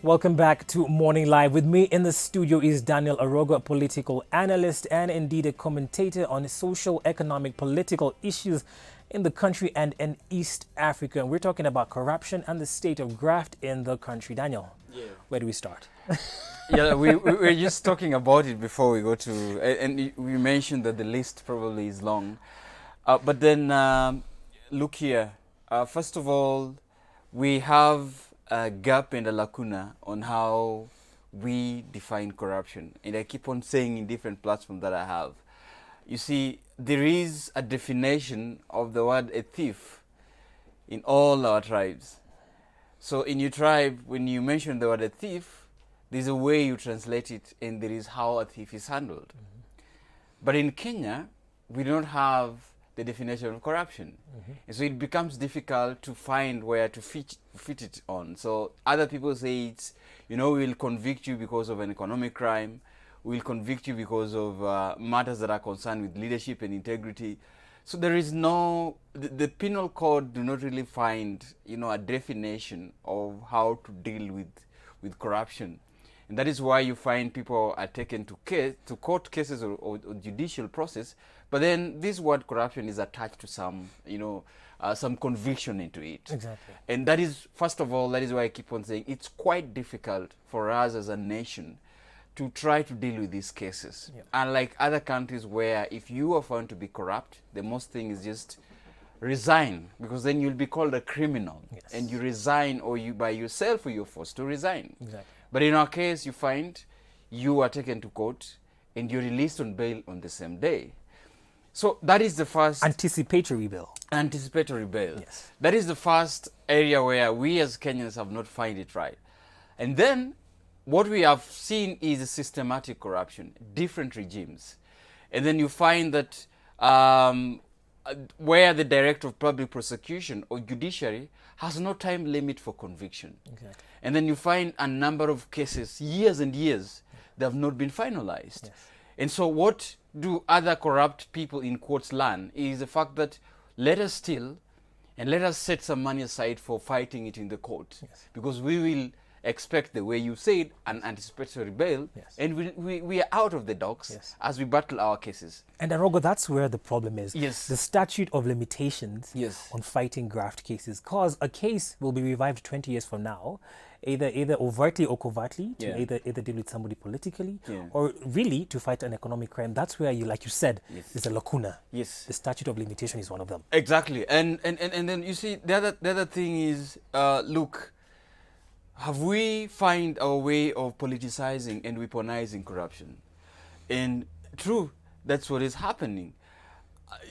Welcome back to Morning Live. With me in the studio is Daniel Arogo, a political analyst and indeed a commentator on social, economic, political issues in the country and in East Africa. And we're talking about corruption and the state of graft in the country. Daniel, where do we start? We were just talking about it before we go to, and we mentioned that the list probably is long. But then, look here. First of all, we have a gap and a lacuna on how we define corruption. And I keep on saying in different platforms that I have. You see, there is a definition of the word a thief in all our tribes. So in your tribe, when you mention the word a thief, there's a way you translate it, and there is how a thief is handled. But in Kenya, we don't have the definition of corruption. And so it becomes difficult to find where to fit it on. So other people say it's, we will convict you because of an economic crime. We'll convict you because of matters that are concerned with leadership and integrity. So there is no, the penal code do not really find, a definition of how to deal with corruption. And that is why you find people are taken to court cases or judicial process. But then this word corruption is attached to some conviction into it. Exactly. And that is, first of all, that is why I keep on saying it's quite difficult for us as a nation to try to deal with these cases. Unlike other countries where if you are found to be corrupt, the most thing is just resign, because then you'll be called a criminal. And you resign, or you by yourself, or you're forced to resign. Exactly. But in our case, you find you are taken to court and you're released on bail on the same day. So that is the first... Anticipatory bail. Anticipatory bail. Yes. That is the first area where we as Kenyans have not find it right. And then what we have seen is a systematic corruption, different regimes. And then you find that where the Director of Public Prosecution or Judiciary has no time limit for conviction. Exactly. And then you find a number of cases, years and years, that have not been finalized. And so what do other corrupt people in courts learn is the fact that let us steal and let us set some money aside for fighting it in the court. Because we will expect, the way you said, an anticipatory bail, and we are out of the docks as we battle our cases. And Arogo, that's where the problem is. The statute of limitations on fighting graft cases, cause a case will be revived 20 years from now, either overtly or covertly, to either deal with somebody politically, or really to fight an economic crime. That's where you, like you said, there's a lacuna. The statute of limitation is one of them. Exactly. And then you see, the other thing is, look, have we find our way of politicizing and weaponizing corruption? And true, that's what is happening.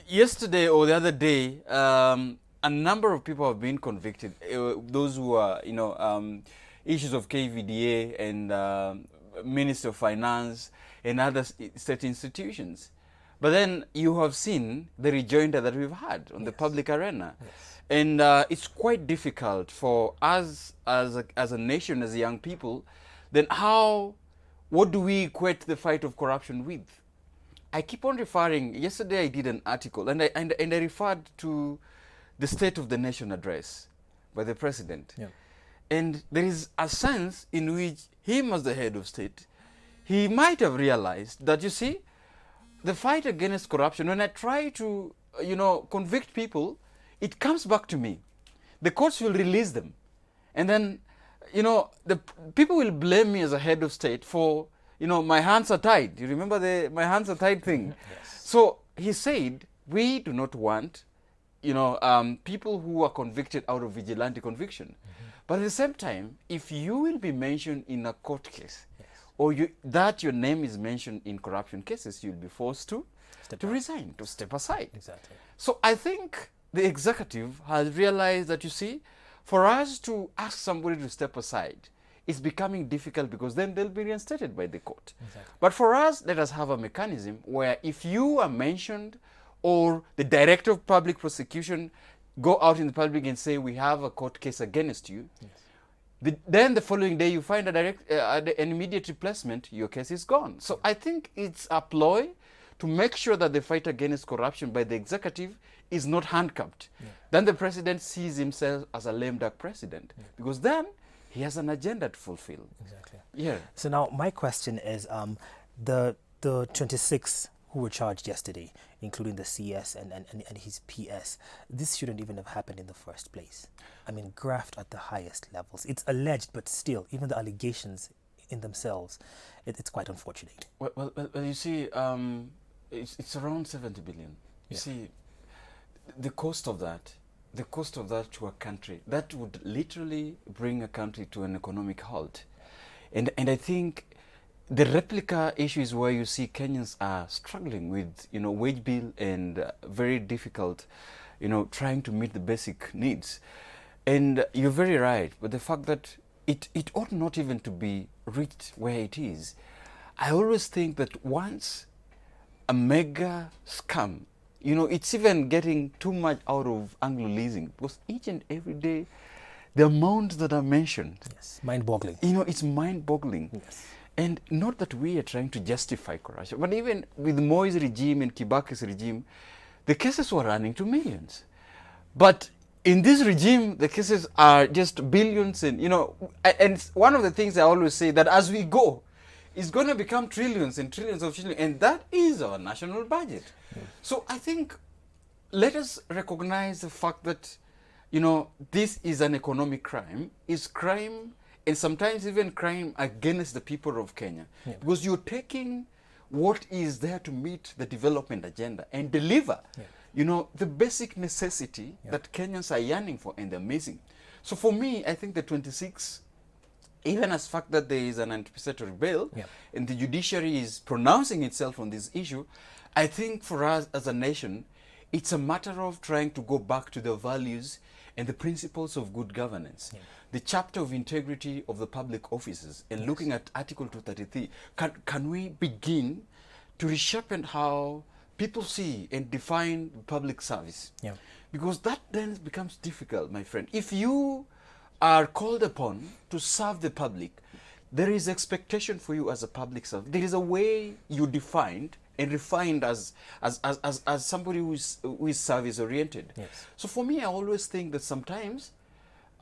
Yesterday or the other day, a number of people have been convicted. Those who are, issues of KVDA and Minister of Finance and other state institutions. But then you have seen the rejoinder that we've had on the public arena. And it's quite difficult for us as a nation, as young people, then what do we equate the fight of corruption with? I keep on referring, yesterday I did an article and I referred to the State of the Nation address by the President. And there is a sense in which him as the head of state, he might have realized that, you see, the fight against corruption, when I try to, convict people, it comes back to me. The courts will release them. And then, the people will blame me as a head of state for, my hands are tied. You remember the my hands are tied thing? So he said, we do not want, people who are convicted out of vigilante conviction. But at the same time, if you will be mentioned in a court case, or that your name is mentioned in corruption cases, you'll be forced to resign, to step aside. So I think the executive has realized that, you see, for us to ask somebody to step aside is becoming difficult, because then they'll be reinstated by the court. But for us, let us have a mechanism where if you are mentioned, or the Director of Public Prosecution go out in the public and say, we have a court case against you, then the following day you find an immediate replacement, your case is gone. So I think it's a ploy to make sure that the fight against corruption by the executive is not handcuffed. Then the president sees himself as a lame duck president, because then He has an agenda to fulfill. Exactly. Yeah. So now my question is, the 26 who were charged yesterday, including the CS and his PS, this shouldn't even have happened in the first place. I mean, graft at the highest levels. It's alleged, but still, even the allegations in themselves, it's quite unfortunate. Well, you see, it's around 70 billion. You see, the cost of that to a country, that would literally bring a country to an economic halt. And I think the replica issue is where you see Kenyans are struggling with, wage bill and very difficult, trying to meet the basic needs. And you're very right, but the fact that it ought not even to be reached where it is. I always think that once a mega scam, it's even getting too much out of Anglo Leasing, because each and every day, the amounts that are mentioned. Yes, mind-boggling. It's mind-boggling. Yes. And not that we are trying to justify corruption, but even with Moi's regime and Kibaki's regime, the cases were running to millions. But in this regime, the cases are just billions, and and one of the things I always say, that as we go, it's going to become trillions and trillions of shillings, and that is our national budget. So I think let us recognize the fact that, this is an economic crime, is crime, and sometimes even crime against the people of Kenya. Because you're taking what is there to meet the development agenda and deliver, the basic necessity that Kenyans are yearning for, and they're missing. So for me, I think the 26, even as fact that there is an anticipatory bail and the judiciary is pronouncing itself on this issue, I think for us as a nation, it's a matter of trying to go back to the values and the principles of good governance. The chapter of integrity of the public offices, and looking at Article 233, can we begin to reshape how people see and define public service? Because that then becomes difficult, my friend. If you are called upon to serve the public, there is expectation for you as a public servant. There is a way you defined and refined as somebody who is service oriented. So for me, I always think that sometimes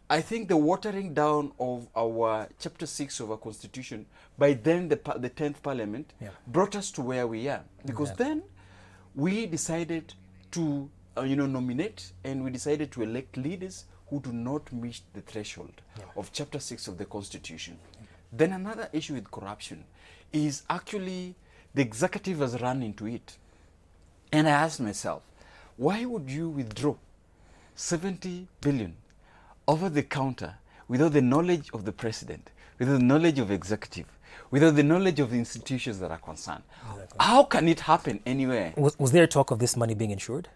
I think the watering down of our chapter 6 of our constitution by then the 10th parliament brought us to where we are, because then we decided to nominate, and we decided to elect leaders who do not meet the threshold of chapter 6 of the constitution. Then another issue with corruption is actually the executive has run into it. And I asked myself, why would you withdraw 70 billion over the counter without the knowledge of the president, without the knowledge of executive, without the knowledge of the institutions that are concerned? How can it happen anywhere? Was there talk of this money being insured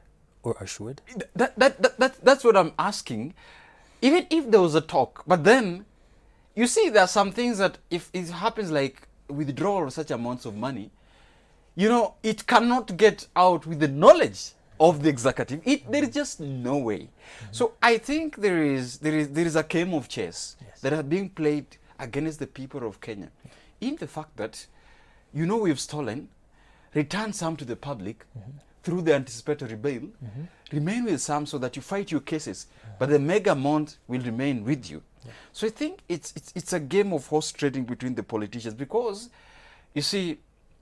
or assured? That's what I'm asking. Even if there was a talk, but then, you see, there are some things that if it happens like withdrawal of such amounts of money, it cannot get out with the knowledge of the executive. There is just no way. So I think there is a game of chess that are being played against the people of Kenya, in the fact that, we've stolen, return some to the public through the anticipatory bail, remain with some so that you fight your cases, but the mega amount will remain with you. So I think it's a game of horse trading between the politicians, because, you see,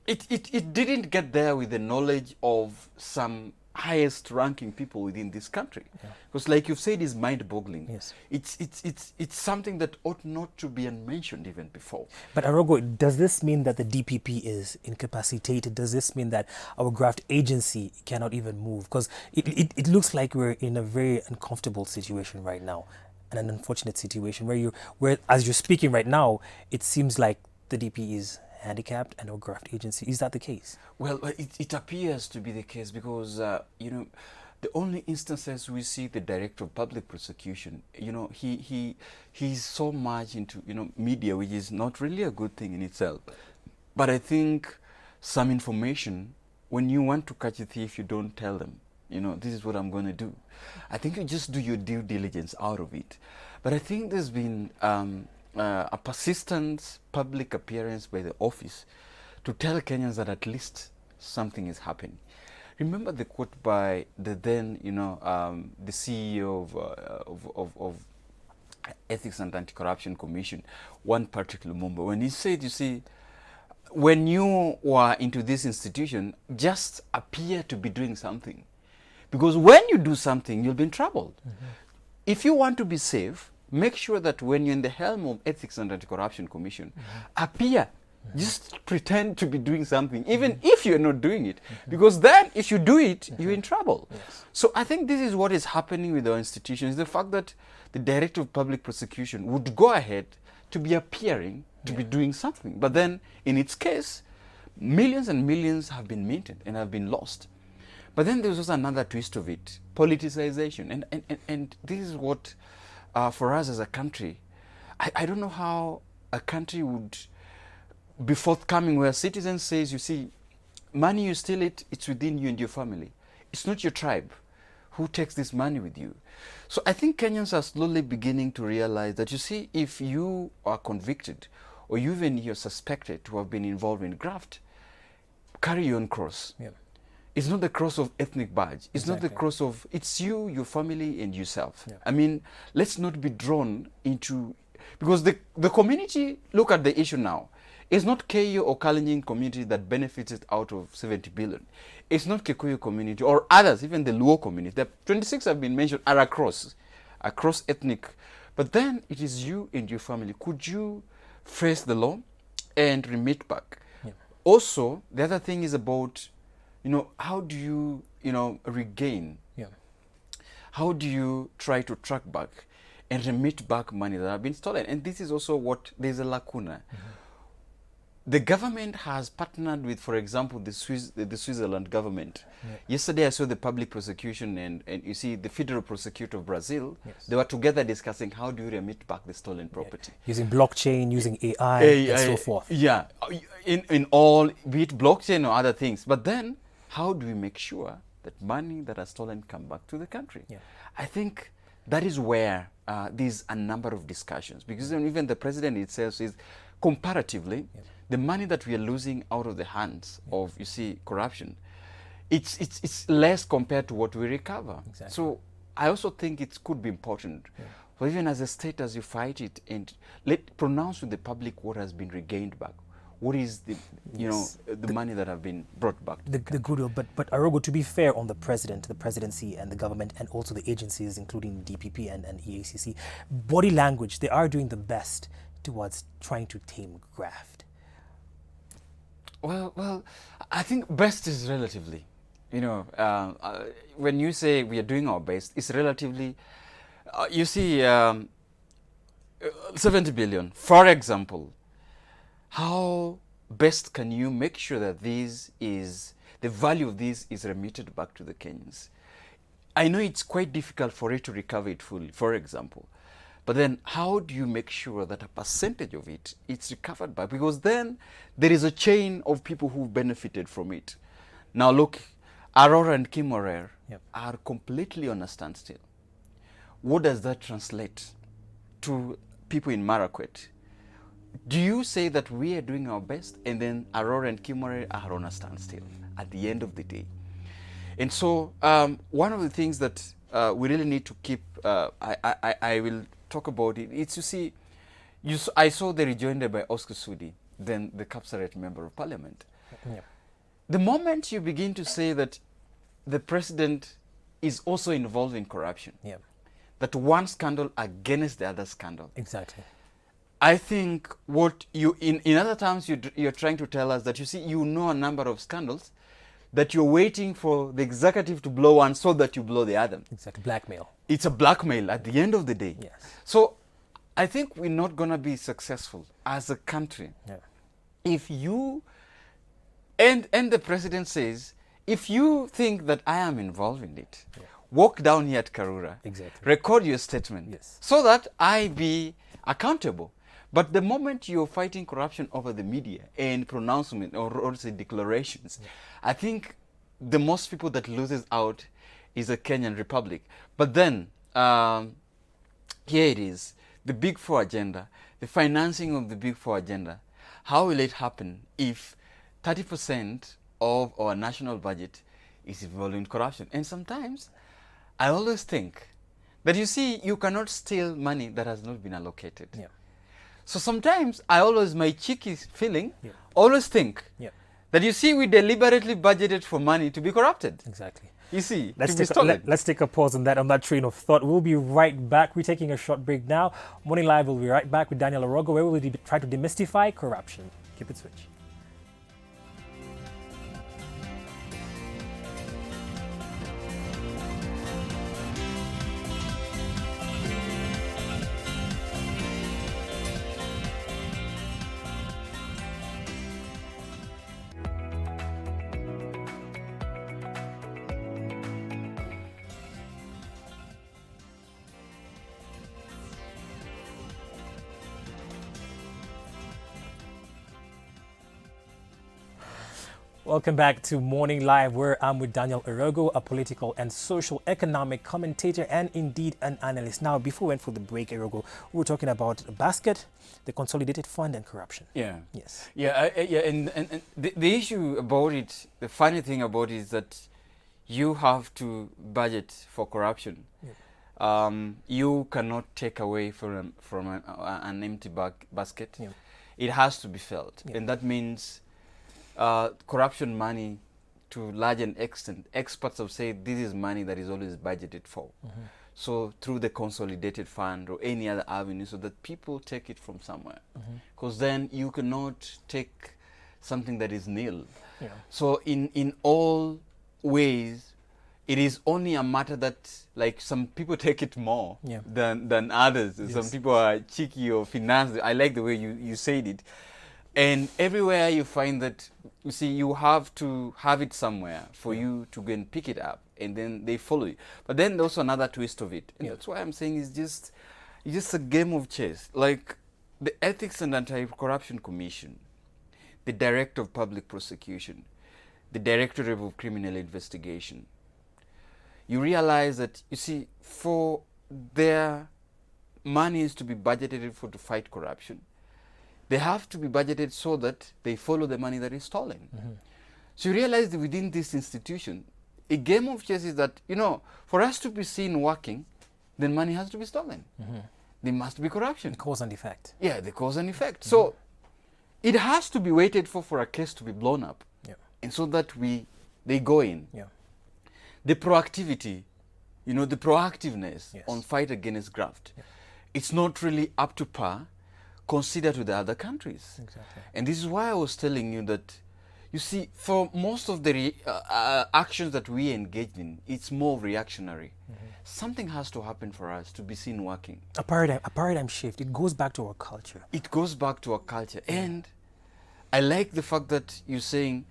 it didn't get there with the knowledge of some highest ranking people within this country, because like you've said, is mind-boggling. It's something that ought not to be unmentioned even before. But Arogo, does this mean that the DPP is incapacitated? Does this mean that our graft agency cannot even move? Because it looks like we're in a very uncomfortable situation right now, and an unfortunate situation where as you're speaking right now, it seems like the DP is handicapped and our graft agency. Is that the case? Well, it appears to be the case, because the only instances we see the director of public prosecution, he's so much into media, which is not really a good thing in itself. But I think some information, when you want to catch a thief, you don't tell them, this is what I'm going to do. I think you just do your due diligence out of it. But I think there's been a persistent public appearance by the office to tell Kenyans that at least something is happening. Remember the quote by the then, the CEO Ethics and Anti-Corruption Commission one particular moment when he said, you see, when you were into this institution, just appear to be doing something. Because when you do something, you'll be in trouble. If you want to be safe, make sure that when you're in the helm of Ethics and Anti-Corruption Commission, appear. Just pretend to be doing something, even if you're not doing it. Because then, if you do it, you're in trouble. Yes. So I think this is what is happening with our institutions. The fact that the Director of Public Prosecution would go ahead to be appearing to be doing something. But then, in its case, millions and millions have been minted and have been lost. But then there's also another twist of it, politicization. And this is what, for us as a country, I don't know how a country would be forthcoming where citizens says, you see, money you steal it's within you and your family. It's not your tribe who takes this money with you. So I think Kenyans are slowly beginning to realize that, you see, if you are convicted or even you're suspected to have been involved in graft, carry your own cross. Yeah. It's not the cross of ethnic badge. It's not the cross of, it's you, your family, and yourself. Yeah. I mean, let's not be drawn into, because the community, look at the issue now. It's not Keio or Kalenjin community that benefited out of 70 billion. It's not Kikuyu community or others, even the Luo community. The 26 have been mentioned are across ethnic. But then it is you and your family. Could you face the law and remit back? Yeah. Also, the other thing is about, how do you, regain? Yeah. How do you try to track back and remit back money that have been stolen? And this is also what, there's a lacuna. The government has partnered with, for example, the Switzerland government. Yeah. Yesterday I saw the public prosecution and you see the federal prosecutor of Brazil. Yes. They were together discussing how do you remit back the stolen property. Yeah. Using blockchain, using AI, and so forth. Yeah, in all, be it blockchain or other things. But then, how do we make sure that money that are stolen come back to the country? Yeah. I think that is where there's a number of discussions. Because even the president itself says, comparatively, the money that we are losing out of the hands of, you see, corruption, it's less compared to what we recover. Exactly. So I also think it could be important for even as a state, as you fight it, and pronounce to the public what has been regained back. What is the, the money that have been brought back? The goodwill. But Arogo, to be fair on the president, the presidency and the government and also the agencies, including DPP and EACC, body language, they are doing the best towards trying to tame graft. Well, I think best is relatively. When you say we are doing our best, it's relatively. You see, 70 billion, for example. How best can you make sure that the value of this is remitted back to the Kenyans? I know it's quite difficult for it to recover it fully, for example. But then how do you make sure that a percentage of it is recovered back? Because then there is a chain of people who benefited from it. Now look, Aurora and Kimorer are completely on a standstill. What does that translate to people in Marakwet? Do you say that we are doing our best and then Aurora and Kimorer are on a standstill at the end of the day? And so one of the things that we really need to keep, I will talk about it. It's, you see, I saw the rejoinder by Oscar Sudi, then the Kapsaret Member of Parliament. Yeah. The moment you begin to say that the president is also involved in corruption, that one scandal against the other scandal. Exactly. I think what you, in other terms, you're trying to tell us that, you see, a number of scandals, that you're waiting for the executive to blow one so that you blow the other. Exactly, blackmail. It's a blackmail at the end of the day. Yes. So I think we're not going to be successful as a country if you, and the president says, if you think that I am involved in it, walk down here at Karura, record your statement so that I be accountable. But the moment you're fighting corruption over the media and pronouncement or also declarations, I think the most people that loses out is the Kenyan Republic. But then, here it is, the Big Four agenda, the financing of the Big Four agenda. How will it happen if 30% of our national budget is involved in corruption? And sometimes, I always think that you see, you cannot steal money that has not been allocated. Yeah. So sometimes I always, my cheeky feeling, Yeah. always think Yeah. that you see, we deliberately budgeted for money to be corrupted. Exactly. You see, let's take a pause on that train of thought. We'll be right back. We're taking a short break now. Morning Live will be right back with Daniel Orogo, where we'll try to demystify corruption. Keep it switched. Welcome back to Morning Live, where I'm with Daniel Orogo, a political and social economic commentator and indeed an analyst. Now, before we went for the break, Orogo, we were talking about the basket, the consolidated fund, and corruption. Yeah. Yes. Yeah. And the issue about it, the funny thing about it is that you have to budget for corruption. Yeah. You cannot take away from an empty basket. Yeah. It has to be felt, yeah. And that means corruption money, to large an extent, experts have said this is money that is always budgeted for. Mm-hmm. So through the consolidated fund or any other avenue, so that people take it from somewhere. Because then you cannot take something that is nil. Yeah. So in all ways, it is only a matter that, like, some people take it more, yeah, than others. Yes. Some people are cheeky or finance. I like the way you said it. And everywhere you find that, you see, you have to have it somewhere for you to go and pick it up, and then they follow you. But then there's also another twist of it. And that's why I'm saying it's just a game of chess. Like the Ethics and Anti-Corruption Commission, the Director of Public Prosecution, the Directorate of Criminal Investigation, you realize that, you see, for their monies to be budgeted for to fight corruption, they have to be budgeted so that they follow the money that is stolen. Mm-hmm. So you realize that within this institution, a game of chess is that, you know, for us to be seen working, then money has to be stolen. Mm-hmm. There must be corruption. The cause and effect. Yeah, the cause and effect. Mm-hmm. So it has to be waited for a case to be blown up. Yeah. And so that they go in. Yeah. The proactivity, you know, the proactiveness, yes, on fight against graft, yeah, it's not really up to par considered to the other countries. Exactly. And this is why I was telling you that, you see, for most of the actions that we engage in, it's more reactionary. Mm-hmm. Something has to happen for us to be seen working. A paradigm shift. It goes back to our culture. It goes back to our culture. Yeah. And I like the fact that you're saying,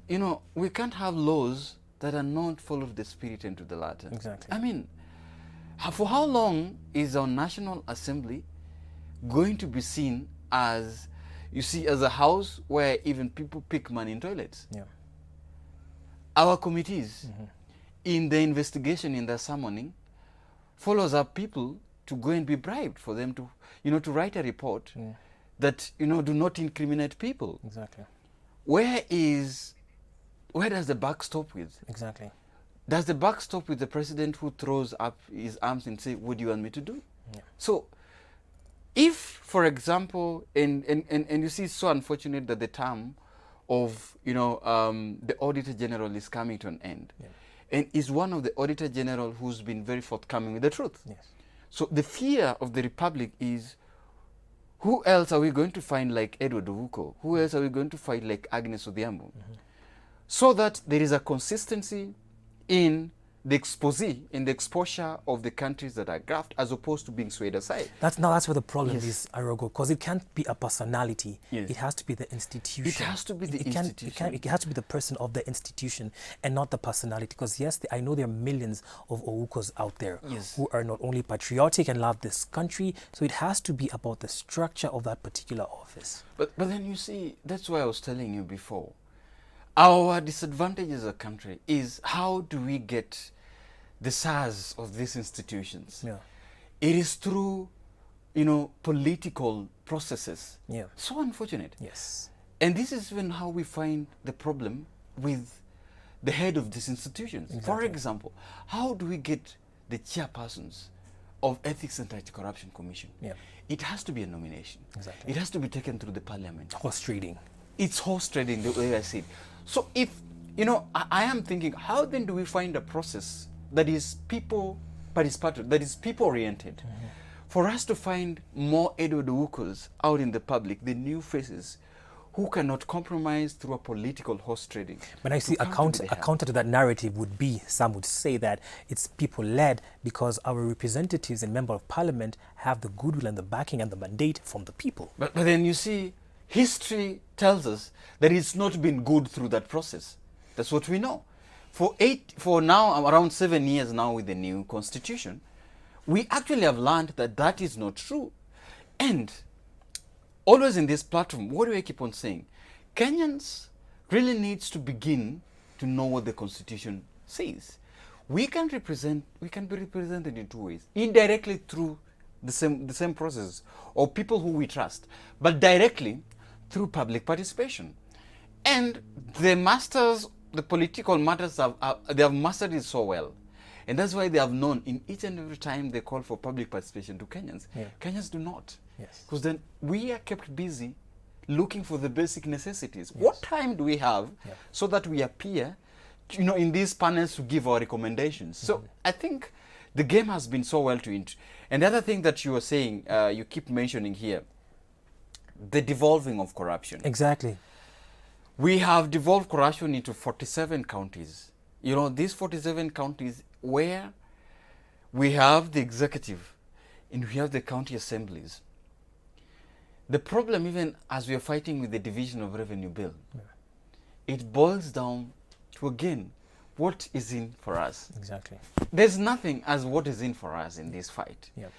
you know, we can't have laws that are not full of the spirit and to the letter. Exactly. I mean, for how long is our National Assembly going to be seen as, you see, as a house where even people pick money in toilets? Yeah. Our committees, mm-hmm, in the investigation, in the summoning, follows up people to go and be bribed for them to, you know, to write a report, yeah, that, you know, do not incriminate people. Exactly. Where does the buck stop with? Exactly. Does the buck stop with the president who throws up his arms and say, what do you want me to do? Yeah. So if, for example, and you see, it's so unfortunate that the term of, you know, the Auditor General is coming to an end. Yeah. And is one of the Auditor General who's been very forthcoming with the truth. Yes. So the fear of the Republic is, who else are we going to find like Edward Ouko? Who else are we going to find like Agnes Odhiambo? Mm-hmm. So that there is a consistency in the expose, in the exposure of the countries that are graft, as opposed to being swayed aside. That's where the problem, yes, is, Orogo, because it can't be a personality. Yes. It has to be the institution. It has to be the institution. It has to be the person of the institution and not the personality. Because yes, I know there are millions of Oukos out there, yes, who are not only patriotic and love this country, so it has to be about the structure of that particular office. But then you see, that's why I was telling you before. Our disadvantage as a country is, how do we get the SARS of these institutions? Yeah. It is through, you know, political processes. Yeah. So unfortunate. Yes. And this is even how we find the problem with the head of these institutions. Exactly. For example, how do we get the chairpersons of Ethics and Anti-Corruption Commission. Yeah. It has to be a nomination. Exactly. It has to be taken through the parliament. Horse trading. It's horse trading, the way I see it. So if, I am thinking, how then do we find a process that is people participatory, that is people-oriented, for us to find more Edward Owukos out in the public, the new faces, who cannot compromise through a political horse trading. But I see a counter to that narrative would be, some would say that it's people-led because our representatives and member of parliament have the goodwill and the backing and the mandate from the people. But then you see, history tells us that it's not been good through that process. That's what we know. For now, around 7 years now with the new constitution, we actually have learned that that is not true. And always in this platform, what do I keep on saying? Kenyans really needs to begin to know what the constitution says. We can be represented in two ways. Indirectly through the same process, or people who we trust, but directly through public participation. And the political matters, they have mastered it so well. And that's why they have known in each and every time they call for public participation to Kenyans. Yeah. Kenyans do not. Yes. Because then we are kept busy looking for the basic necessities. Yes. What time do we have so that we appear, in these panels to give our recommendations? So I think the game has been so well trained. And the other thing that you were saying, you keep mentioning here, the devolving of corruption. Exactly. We have devolved corruption into 47 counties. These 47 counties where we have the executive and we have the county assemblies. The problem, even as we are fighting with the division of revenue bill, it boils down to, again, what is in for us. Exactly. There's nothing as what is in for us in this fight. Yep.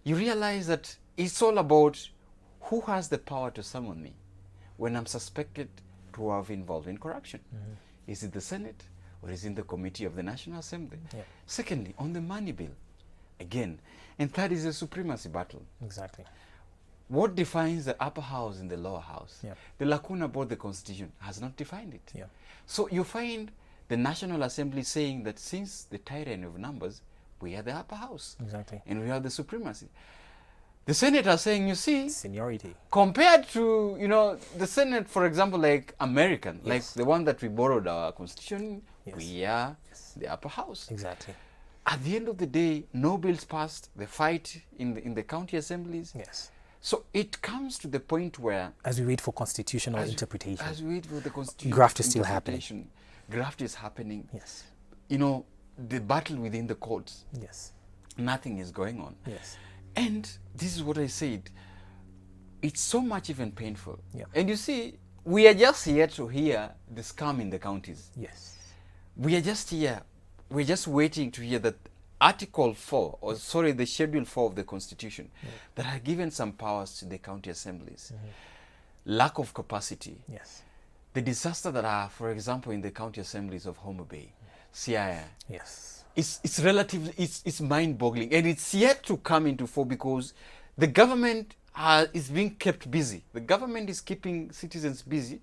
You realize that it's all about who has the power to summon me when I'm suspected to have involved in corruption. Is it the Senate or is it the Committee of the National Assembly? Yep. Secondly, on the money bill, again. And third is the supremacy battle. Exactly. What defines the upper house and the lower house? Yep. The lacuna about the constitution has not defined it. Yep. So you find the National Assembly saying that since the tyranny of numbers, we are the upper house. Exactly. And we are the supremacy. The Senate are saying, you see, seniority. Compared to, the Senate, for example, like American, like the one that we borrowed our constitution, we are the upper house. Exactly. At the end of the day, no bills passed, the fight in the county assemblies. Yes. So it comes to the point where, as we wait for constitutional interpretation, as we wait for the constitutional graft is still happening. Graft is happening. Yes. The battle within the courts. Yes. Nothing is going on. Yes. And this is what I said. It's so much even painful. Yeah. And you see, we are just here to hear the scam in the counties. Yes. We are just here. We're just waiting to hear that Article 4, the Schedule 4 of the Constitution, that have given some powers to the county assemblies. Lack of capacity. Yes. The disaster that are, for example, in the county assemblies of Homa Bay, Siaya. Yes. It's relatively, it's mind-boggling. And it's yet to come into fore because the government is being kept busy. The government is keeping citizens busy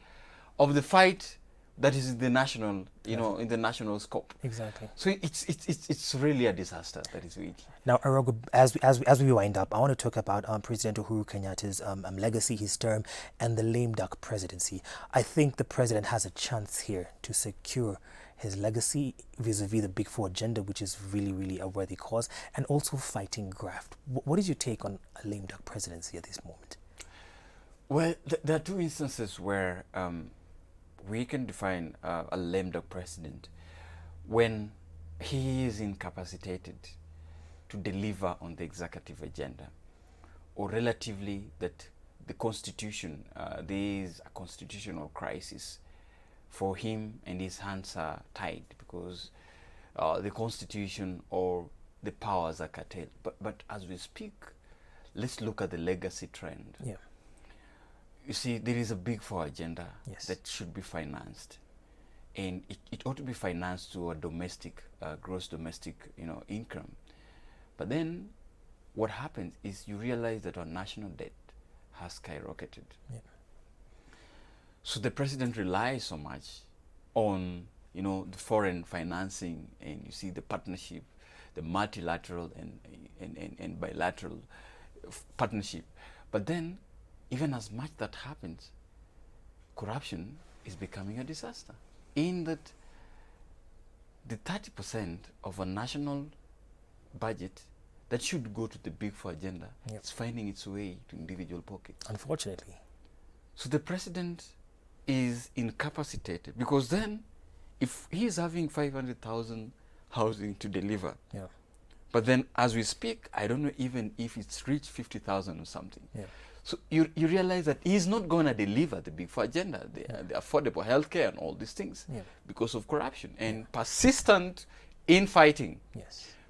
of the fight that is in the national, in the national scope. Exactly. So it's really a disaster that is waiting. Now, Arogo, as we wind up, I want to talk about President Uhuru Kenyatta's legacy, his term, and the lame duck presidency. I think the president has a chance here to secure his legacy vis-a-vis the Big Four agenda, which is really, really a worthy cause, and also fighting graft. What is your take on a lame duck presidency at this moment? Well, there are two instances where we can define a lame duck president when he is incapacitated to deliver on the executive agenda, or relatively that the constitution, there is a constitutional crisis for him and his hands are tied because the constitution or the powers are curtailed. But as we speak, let's look at the legacy trend. Yeah. You see, there is a Big Four agenda that should be financed, and it ought to be financed to a domestic, gross domestic, income. But then, what happens is you realize that our national debt has skyrocketed. Yeah. So the president relies so much on, the foreign financing, and you see the partnership, the multilateral and bilateral partnership. But then, even as much that happens, corruption is becoming a disaster. In that the 30% of a national budget that should go to the Big Four agenda is finding its way to individual pockets. Unfortunately. So the president is incapacitated, because then if he is having 500,000 housing to deliver, but then as we speak, I don't know even if it's reached 50,000 or something. So you realize that he's not going to deliver the Big Four agenda, the affordable healthcare and all these things, because of corruption and persistent infighting,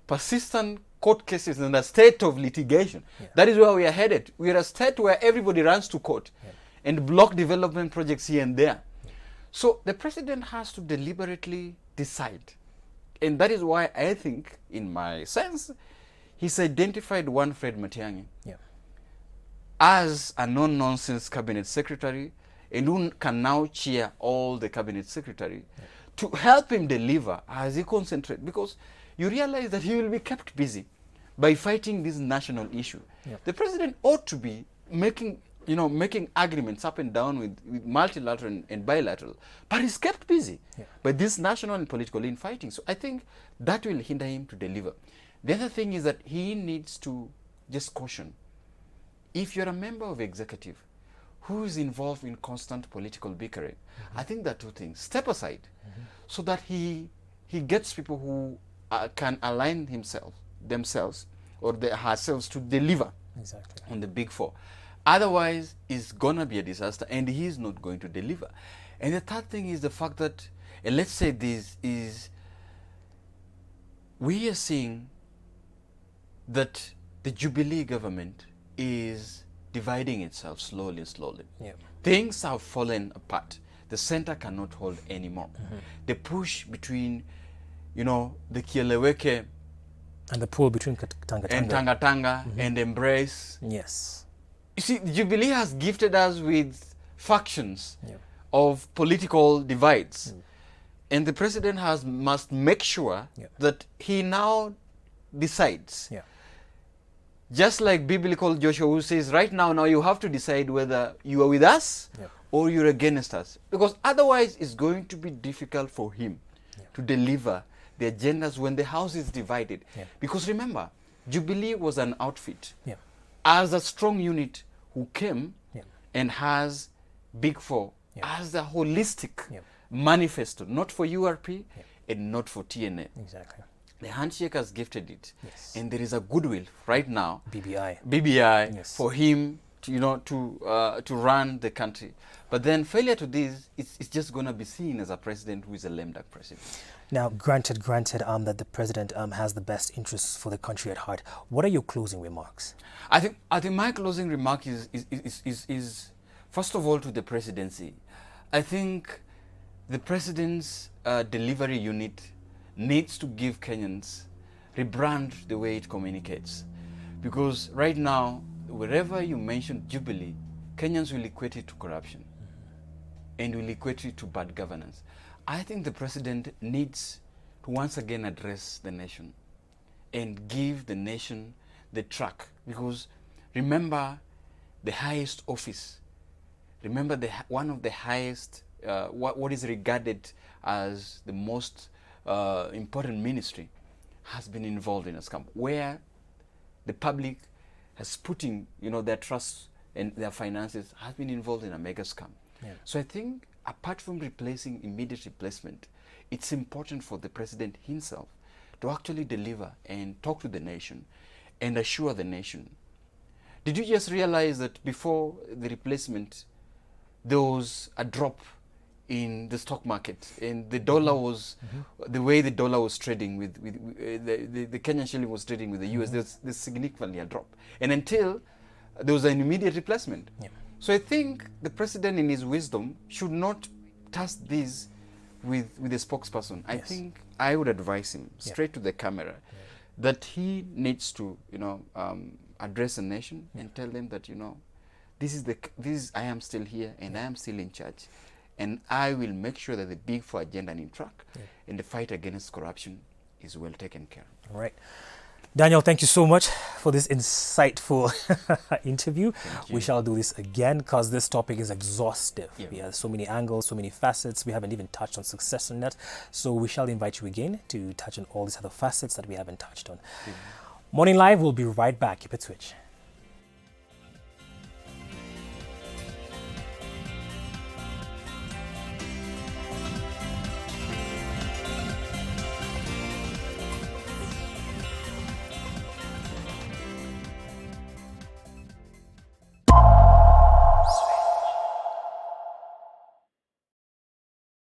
persistent court cases and a state of litigation. That is where we are headed. We are a state where everybody runs to court and block development projects here and there. So the president has to deliberately decide. And that is why I think, in my sense, he's identified one Fred Matiang'i as a no-nonsense cabinet secretary, and who can now chair all the cabinet secretary to help him deliver as he concentrates. Because you realize that he will be kept busy by fighting this national issue. The president ought to be making agreements up and down with multilateral and bilateral, but he's kept busy by this national and political infighting. So I think that will hinder him to deliver. The other thing is that he needs to just caution. If you're a member of executive who is involved in constant political bickering, I think there are two things. Step aside so that he gets people who can align themselves or herself to deliver on the Big Four. Otherwise, it's going to be a disaster, and he's not going to deliver. And the third thing is the fact that, and let's say this is, we are seeing that the Jubilee government is dividing itself slowly. Things have fallen apart. The center cannot hold anymore. The push between, the Kieleweke and the pull between Tanga and Embrace. You see, Jubilee has gifted us with factions of political divides. And the president must make sure that he now decides. Just like biblical Joshua, who says, right now you have to decide whether you are with us or you're against us. Because otherwise it's going to be difficult for him to deliver the agendas when the house is divided. Because remember, Jubilee was an outfit as a strong unit who came and has Big Four as a holistic manifesto, not for URP and not for TNA. The handshake has gifted it, and there is a goodwill right now, BBI for him to run the country. But then failure to this, it's just going to be seen as a president who is a lame duck president. Now, granted that the president has the best interests for the country at heart. What are your closing remarks? I think my closing remark is first of all to the presidency. I think the president's delivery unit needs to give Kenyans, rebrand the way it communicates. Because right now, wherever you mention Jubilee, Kenyans will equate it to corruption and will equate it to bad governance. I think the president needs to once again address the nation and give the nation the track. Because remember the highest office, remember one of the highest, what is regarded as the most important ministry has been involved in a scam where the public has putting their trust and their finances has been involved in a mega scam. So I think apart from replacing immediate replacement, it's important for the president himself to actually deliver and talk to the nation and assure the nation. Did you just realize that before the replacement there was a drop in the stock market, and the dollar was the way the dollar was trading with the Kenyan shilling was trading with the US, there's significantly a drop, and until there was an immediate replacement. So I think the president in his wisdom should not task this with a spokesperson. I think I would advise him straight to the camera that he needs to address the nation and tell them that I am still here and I am still in charge. And I will make sure that the Big Four agenda is in track and the fight against corruption is well taken care of. All right. Daniel, thank you so much for this insightful interview. We shall do this again because this topic is exhaustive. Yeah. We have so many angles, so many facets. We haven't even touched on success net. So we shall invite you again to touch on all these other facets that we haven't touched on. Morning Live will be right back. Keep it switch.